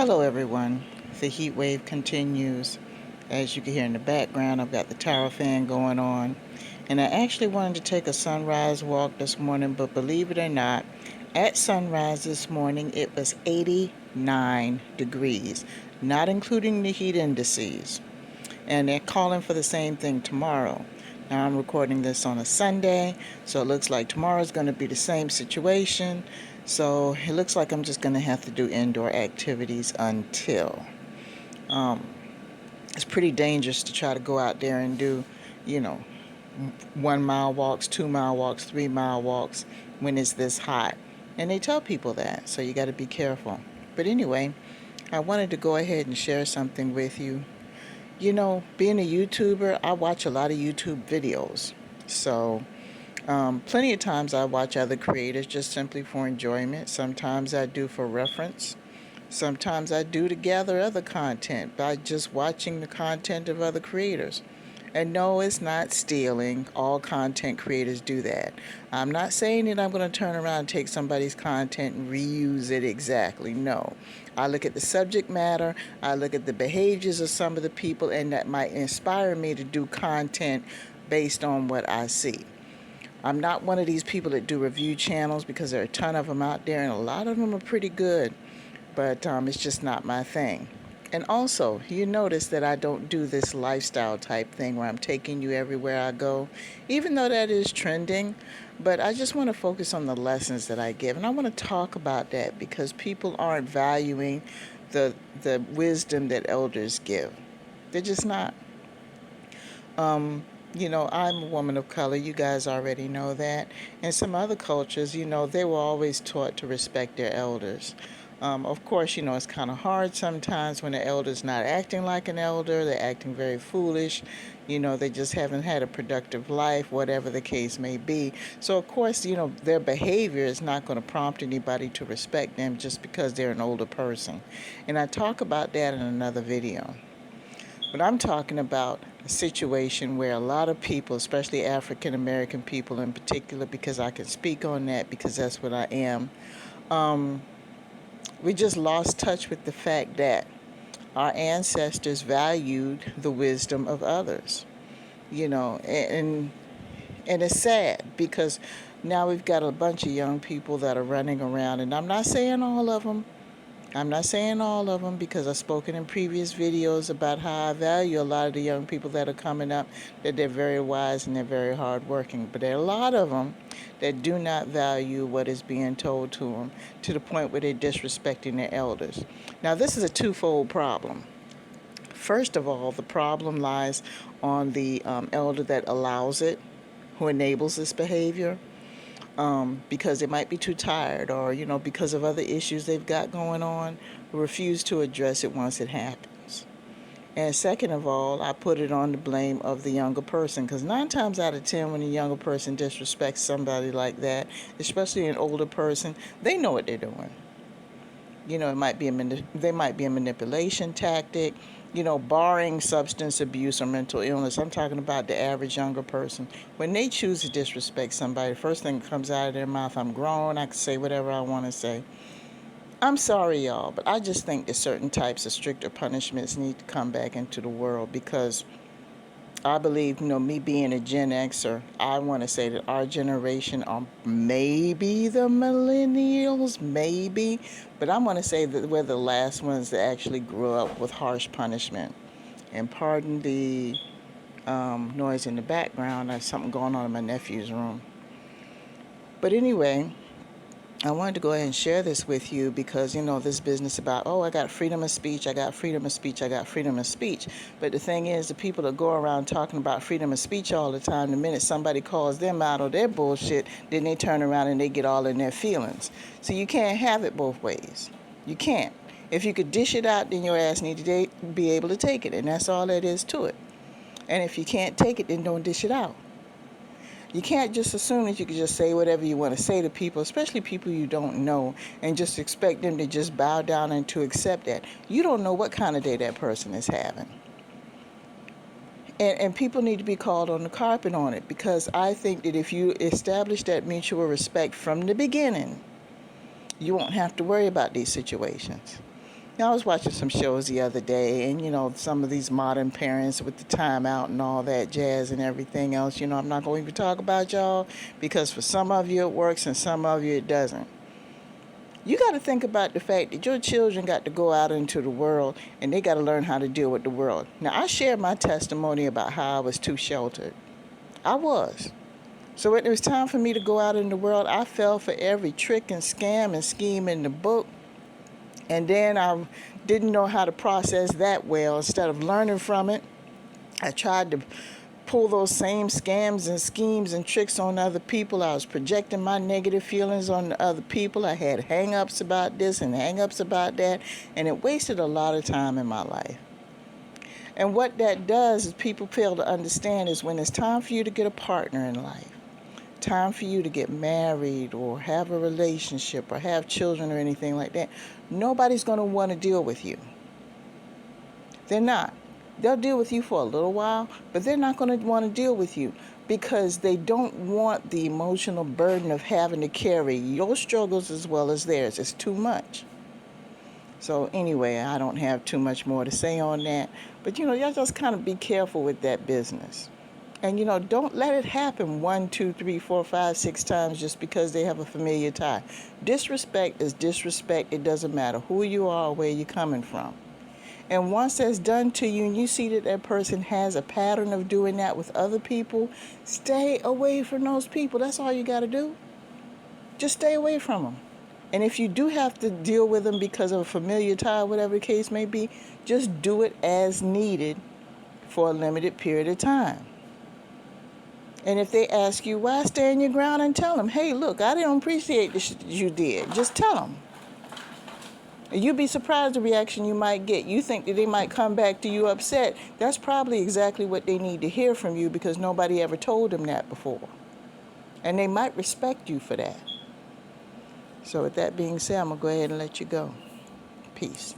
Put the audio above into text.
Hello everyone. The heat wave continues. As you can hear in the background, I've got the tower fan going on. And I actually wanted to take a sunrise walk this morning, but believe it or not, at sunrise this morning it was 89 degrees, not including the heat indices. And they're calling for the same thing tomorrow. Now I'm recording this on a Sunday, so it looks like tomorrow's going to be the same situation. So it looks like I'm just going to have to do indoor activities until. Um, it's pretty dangerous to try to go out there and do, you know, 1 mile walks, 2 mile walks, 3 mile walks when it's this hot. And they tell people that, so you got to be careful. But anyway, I wanted to go ahead and share something with you. Being a YouTuber, I watch a lot of YouTube videos. So, plenty of times I watch other creators just simply for enjoyment. Sometimes I do for reference. Sometimes I do to gather other content by just watching the content of other creators. And no, it's not stealing. All content creators do that. I'm not saying that I'm going to turn around and take somebody's content and reuse it exactly. No. I look at the subject matter, I look at the behaviors of some of the people, and that might inspire me to do content based on what I see. I'm not one of these people that do review channels because there are a ton of them out there, and a lot of them are pretty good, but it's just not my thing. And also, you notice that I don't do this lifestyle type thing where I'm taking you everywhere I go, even though that is trending. But I just want to focus on the lessons that I give. And I want to talk about that because people aren't valuing the wisdom that elders give. They're just not. I'm a woman of color. You guys already know that. In some other cultures, they were always taught to respect their elders. Of course, it's kind of hard sometimes when the elder's not acting like an elder. They're acting very foolish. They just haven't had a productive life, whatever the case may be. So, of course, their behavior is not going to prompt anybody to respect them just because they're an older person. And I talk about that in another video. But I'm talking about a situation where a lot of people, especially African American people in particular, because I can speak on that because that's what I am, we just lost touch with the fact that our ancestors valued the wisdom of others, and it's sad because now we've got a bunch of young people that are running around, and I'm not saying all of them. I'm not saying all of them because I've spoken in previous videos about how I value a lot of the young people that are coming up, that they're very wise and they're very hardworking. But there are a lot of them that do not value what is being told to them to the point where they're disrespecting their elders. Now, this is a twofold problem. First of all, the problem lies on the elder that allows it, who enables this behavior. Because they might be too tired or, because of other issues they've got going on, refuse to address it once it happens. And second of all, I put it on the blame of the younger person because 9 times out of 10 when a younger person disrespects somebody like that, especially an older person, they know what they're doing. It might be they might be a manipulation tactic, barring substance abuse or mental illness. I'm talking about the average younger person. When they choose to disrespect somebody, the first thing that comes out of their mouth, I'm grown, I can say whatever I want to say. I'm sorry, y'all, but I just think that certain types of stricter punishments need to come back into the world because I believe, me being a Gen Xer, I want to say that our generation are maybe the millennials, maybe, but I want to say that we're the last ones that actually grew up with harsh punishment. And pardon the noise in the background, there's something going on in my nephew's room. But anyway, I wanted to go ahead and share this with you because, this business about, I got freedom of speech, I got freedom of speech, I got freedom of speech. But the thing is, the people that go around talking about freedom of speech all the time, the minute somebody calls them out on their bullshit, then they turn around and they get all in their feelings. So you can't have it both ways. You can't. If you could dish it out, then your ass needs to be able to take it, and that's all that is to it. And if you can't take it, then don't dish it out. You can't just assume that you can just say whatever you want to say to people, especially people you don't know, and just expect them to just bow down and to accept that. You don't know what kind of day that person is having. And people need to be called on the carpet on it because I think that if you establish that mutual respect from the beginning, you won't have to worry about these situations. I was watching some shows the other day, and some of these modern parents with the timeout and all that jazz and everything else. I'm not going to even talk about y'all because for some of you it works and some of you it doesn't. You got to think about the fact that your children got to go out into the world and they got to learn how to deal with the world. Now, I shared my testimony about how I was too sheltered. I was. So when it was time for me to go out in the world, I fell for every trick and scam and scheme in the book. And then I didn't know how to process that well. Instead of learning from it, I tried to pull those same scams and schemes and tricks on other people. I was projecting my negative feelings on the other people. I had hang-ups about this and hang-ups about that, and it wasted a lot of time in my life. And what that does is people fail to understand is when it's time for you to get a partner in life, time for you to get married or have a relationship or have children or anything like that, nobody's going to want to deal with you. They're not. They'll deal with you for a little while, but they're not going to want to deal with you because they don't want the emotional burden of having to carry your struggles as well as theirs. It's too much. So anyway, I don't have too much more to say on that. But y'all just kind of be careful with that business. And don't let it happen 1, 2, 3, 4, 5, 6 times just because they have a familiar tie. Disrespect is disrespect. It doesn't matter who you are or where you're coming from. And once that's done to you and you see that that person has a pattern of doing that with other people, stay away from those people. That's all you got to do. Just stay away from them. And if you do have to deal with them because of a familiar tie, whatever the case may be, just do it as needed for a limited period of time. And if they ask you why, stand your ground and tell them, hey, look, I didn't appreciate the shit you did. Just tell them. You'd be surprised the reaction you might get. You think that they might come back to you upset. That's probably exactly what they need to hear from you because nobody ever told them that before. And they might respect you for that. So with that being said, I'm going to go ahead and let you go. Peace.